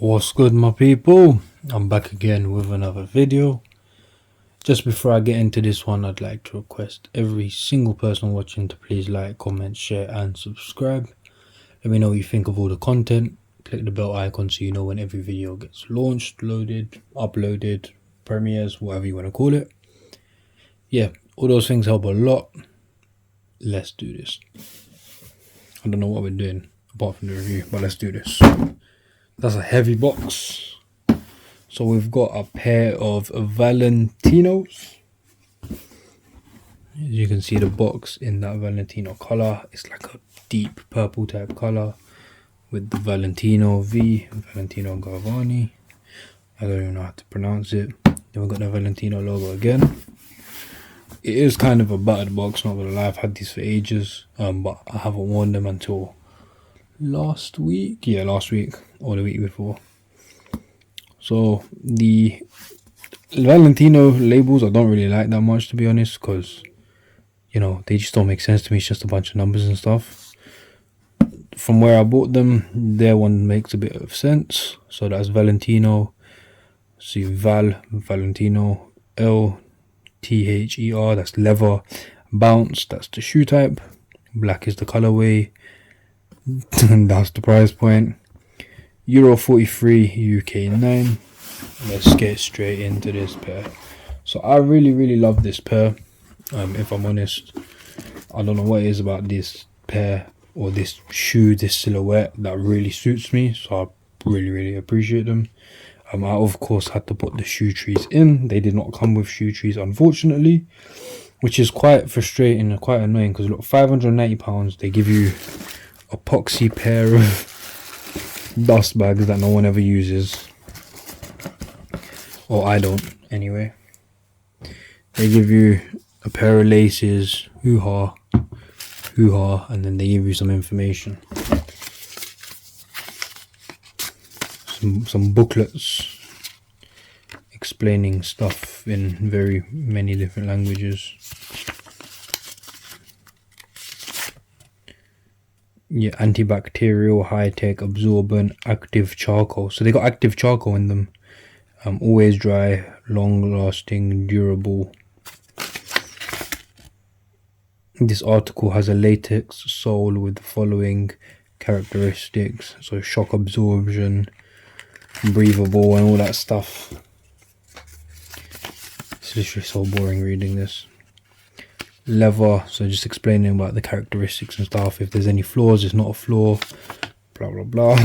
What's good, my people? I'm back again with another video. Just before I get into this one, I'd like to request every single person watching to please like, comment, share and subscribe. Let me know what you think of all the content. Click the bell icon so you know when every video gets launched, loaded, uploaded, premieres, whatever you want to call it. Yeah, all those things help a lot. Let's do this. I don't know what we're doing apart from the review, but let's do this. That's a heavy box. So we've got a pair of Valentinos. As you can see the box in that Valentino color. It's like a deep purple type color with the Valentino V, Valentino Garavani. I don't even know how to pronounce it. Then we've got the Valentino logo again. It is kind of a battered box, not gonna lie. I've had these for ages, but I haven't worn them until last week. Yeah, last week or the week before. So the Valentino labels I don't really like that much, to be honest, because you know they just don't make sense to me. It's just a bunch of numbers and stuff. From where I bought them, their one makes a bit of sense. So that's Valentino. See Valentino LTHER, that's leather. Bounce, that's the shoe type. Black is the colorway. That's the price point. Euro 43, UK 9. Let's get straight into this pair. So I really love this pair. If I'm honest, I don't know what it is about this pair or this shoe, this silhouette that really suits me. So I really appreciate them. I of course had to put the shoe trees in. They did not come with shoe trees, unfortunately, which is quite frustrating and quite annoying because look, £590 they give you a epoxy pair of dust bags that no one ever uses, or I don't anyway. They give you a pair of laces, hoo-ha, and then they give you some information, some booklets explaining stuff in very many different languages. Yeah, antibacterial, high-tech, absorbent, active charcoal. So they got active charcoal in them. Always dry, long-lasting, durable. This article has a latex sole with the following characteristics. So shock absorption, breathable and all that stuff. It's literally so boring reading this. Leather, so just explaining about the characteristics and stuff. If there's any flaws, it's not a flaw, blah blah.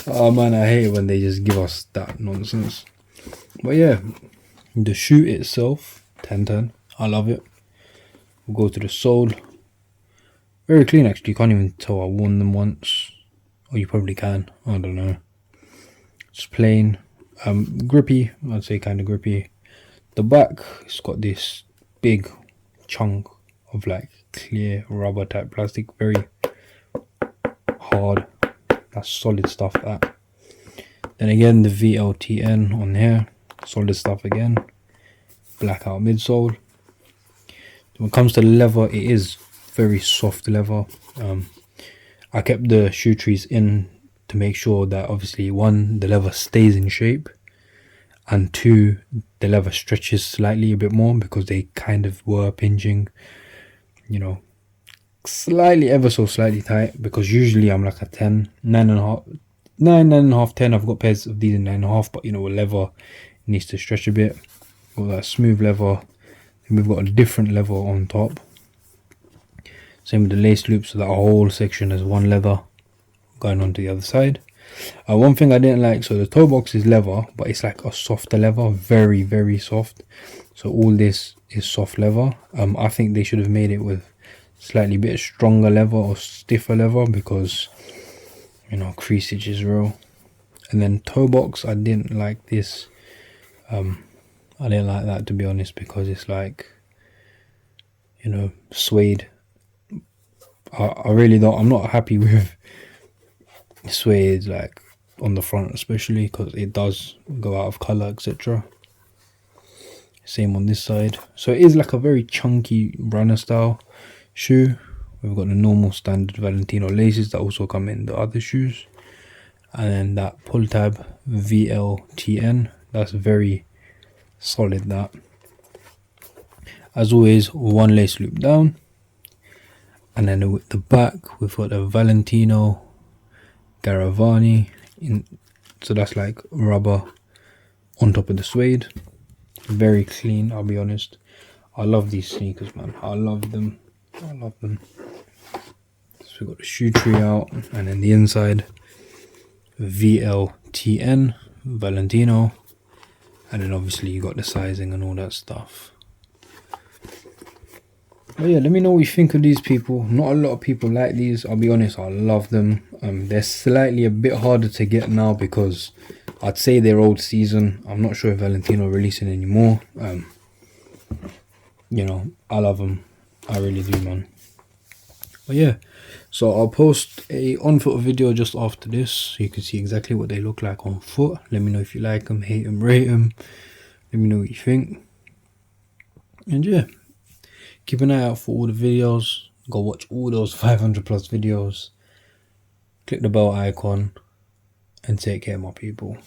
Oh man, I hate it when they just give us that nonsense. But yeah, the shoe itself, 10/10, I love it. We'll go to the sole. Very clean actually, you can't even tell I worn them once, or you probably can, I don't know. It's plain, grippy, I'd say kind of grippy. The back, it's got this big chunk of like clear rubber type plastic, very hard. That's solid stuff, that. Then again, the VLTN on here, solid stuff again. Blackout midsole. When it comes to the leather, it is very soft leather. I kept the shoe trees in to make sure that obviously one, the leather stays in shape, and two, the leather stretches slightly a bit more because they kind of were pinching, you know, slightly, ever so slightly tight, because usually I'm like a 10, 9.5, 10. I've got pairs of these in 9.5, but you know, leather needs to stretch a bit. Got that smooth leather. Then we've got a different leather on top. Same with the lace loops, so that whole section has one leather going on to the other side. One thing I didn't like, so the toe box is leather, but it's like a softer leather, very soft. So all this is soft leather. I think they should have made it with slightly bit stronger leather or stiffer leather, because you know, creasage is real. And then toe box, I didn't like this. I didn't like that, to be honest, because it's like, you know, suede. I really don't, I'm not happy with suede, like on the front especially, because it does go out of color, etc. Same on this side. So it is like a very chunky runner style shoe. We've got the normal standard Valentino laces that also come in the other shoes, and then that pull tab VLTN, that's very solid. That, as always, one lace loop down, and then with the back we've got a Valentino Garavani in, so that's like rubber on top of the suede. Very clean, I'll be honest. I love these sneakers, man. I love them. So we've got the shoe tree out, and then the inside VLTN Valentino, and then obviously you got the sizing and all that stuff. But yeah, let me know what you think of these people. Not a lot of people like these, I'll be honest. I love them. They're slightly a bit harder to get now because I'd say they're old season. I'm not sure if Valentino releasing anymore. You know, I love them. I really do, man. But yeah, so I'll post a on foot video just after this so you can see exactly what they look like on foot. Let me know if you like them, hate them, rate them. Let me know what you think. And yeah, keep an eye out for all the videos. Go watch all those 500 plus videos. Click the bell icon and take care, my people.